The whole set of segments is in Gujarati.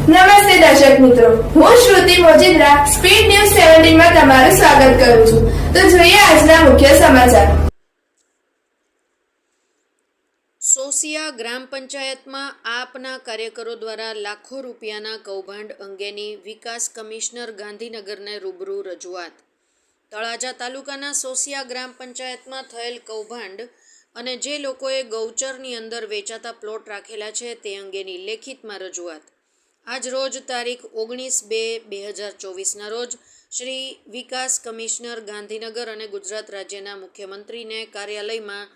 નમસ્તે દર્શક મિત્રો, હું શ્રુતિ મોજીદ્રા સ્પીડ ન્યૂઝ 17 માં તમારું સ્વાગત કરું છું. તો જોઈએ આજના મુખ્ય સમાચાર. સોસિયા ગ્રામ પંચાયતમાં આપના કાર્યકરો દ્વારા લાખો રૂપિયાના કૌભાંડ અંગેની વિકાસ કમિશનર ગાંધીનગરને રૂબરૂ રજૂઆત. તળાજા તાલુકાના સોસિયા ગ્રામ પંચાયતમાં થયેલ કૌભાંડ અને જે લોકોએ ગૌચરની અંદર વેચાતા પ્લોટ રાખેલા છે તે અંગેની લેખિતમાં રજૂઆત. આજ રોજ તારીખ 19/2/2024ના રોજ શ્રી વિકાસ કમિશનર ગાંધીનગર અને ગુજરાત રાજ્યના મુખ્યમંત્રીને કાર્યાલયમાં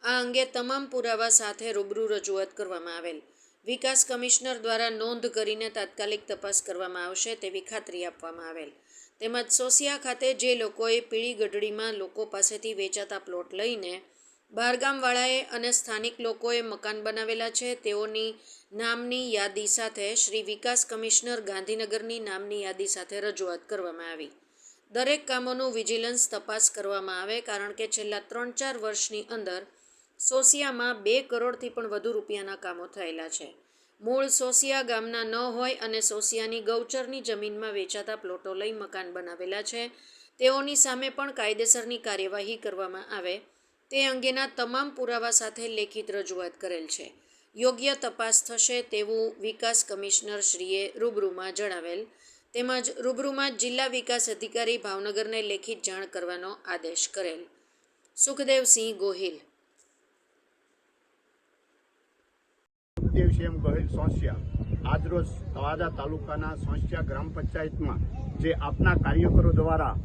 આ અંગે તમામ પુરાવા સાથે રૂબરૂ રજૂઆત કરવામાં આવેલ. વિકાસ કમિશનર દ્વારા નોંધ કરીને તાત્કાલિક તપાસ કરવામાં આવશે તેવી ખાતરી આપવામાં આવેલ. તેમજ સોસિયા ખાતે જે લોકોએ પીળી ગઢડીમાં લોકો પાસેથી વેચાતા પ્લોટ લઈને બહારગામવાળાએ અને સ્થાનિક લોકોએ મકાન બનાવેલા છે તેઓની નામની યાદી સાથે શ્રી વિકાસ કમિશનર ગાંધીનગરની નામની યાદી સાથે રજૂઆત કરવામાં આવી. દરેક કામોનું વિજિલન્સ તપાસ કરવામાં આવે, કારણ કે છેલ્લા 3-4 વર્ષની અંદર સોસિયામાં 2 કરોડથી પણ વધુ રૂપિયાના કામો થયેલા છે. મૂળ સોસિયા ગામના ન હોય અને સોસિયાની ગૌચરની જમીનમાં વેચાતા પ્લોટો લઈ મકાન બનાવેલા છે તેઓની સામે પણ કાયદેસરની કાર્યવાહી કરવામાં આવે તે અંગેના તમામ પુરાવા સાથે લેખિત રજૂઆત કરેલ છે. યોગ્ય તપાસ થશે તેવું વિકાસ કમિશનરશ્રીએ રૂબરૂમાં જણાવેલ. તેમજ રૂબરૂમાં જિલ્લા વિકાસ અધિકારી ભાવનગરને લેખિત જાણ કરવાનો આદેશ કરેલ. સુખદેવસિંહ ગોહિલ. સુખદેવસિંહ ગોહિલ, સોસિયા. આજરોજ તળાજા તાલુકાના સોસિયા ગ્રામ પંચાયતમાં જે આપના કાર્યકરો દ્વારા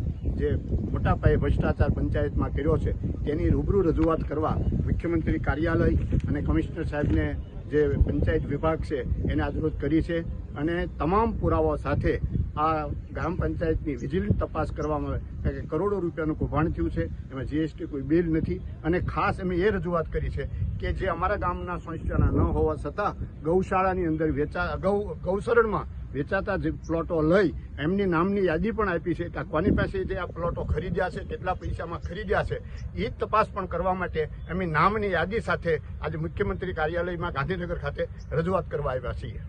જે મોટા પાયે ભ્રષ્ટાચાર પંચાયતમાં કર્યો છે તેની રૂબરૂ રજૂઆત કરવા મુખ્યમંત્રી કાર્યાલય અને કમિશનર સાહેબને જે પંચાયત વિભાગ છે એને આજરોજ કરી છે. અને તમામ પુરાવાઓ સાથે આ ગ્રામ પંચાયતની વિજિલન્સ તપાસ કરવામાં આવે કે કરોડો રૂપિયાનું કૌભાંડ થયું છે, એમાં જીએસટી કોઈ બિલ નથી. અને ખાસ અમે એ રજૂઆત કરી છે કે જે અમારા ગામના સોસિયાના ન હોવા છતાં ગૌશાળાની અંદર ગૌશરણમાં વેચાતા જે પ્લોટો લઈ એમની નામની યાદી પણ આપી છે કે કોની પાસે જે આ પ્લોટો ખરીદ્યા છે, કેટલા પૈસામાં ખરીદ્યા છે, એ તપાસ પણ કરવા માટે એમની નામની યાદી સાથે આજે મુખ્યમંત્રી કાર્યાલયમાં ગાંધીનગર ખાતે રજૂઆત કરવા આવ્યા છીએ.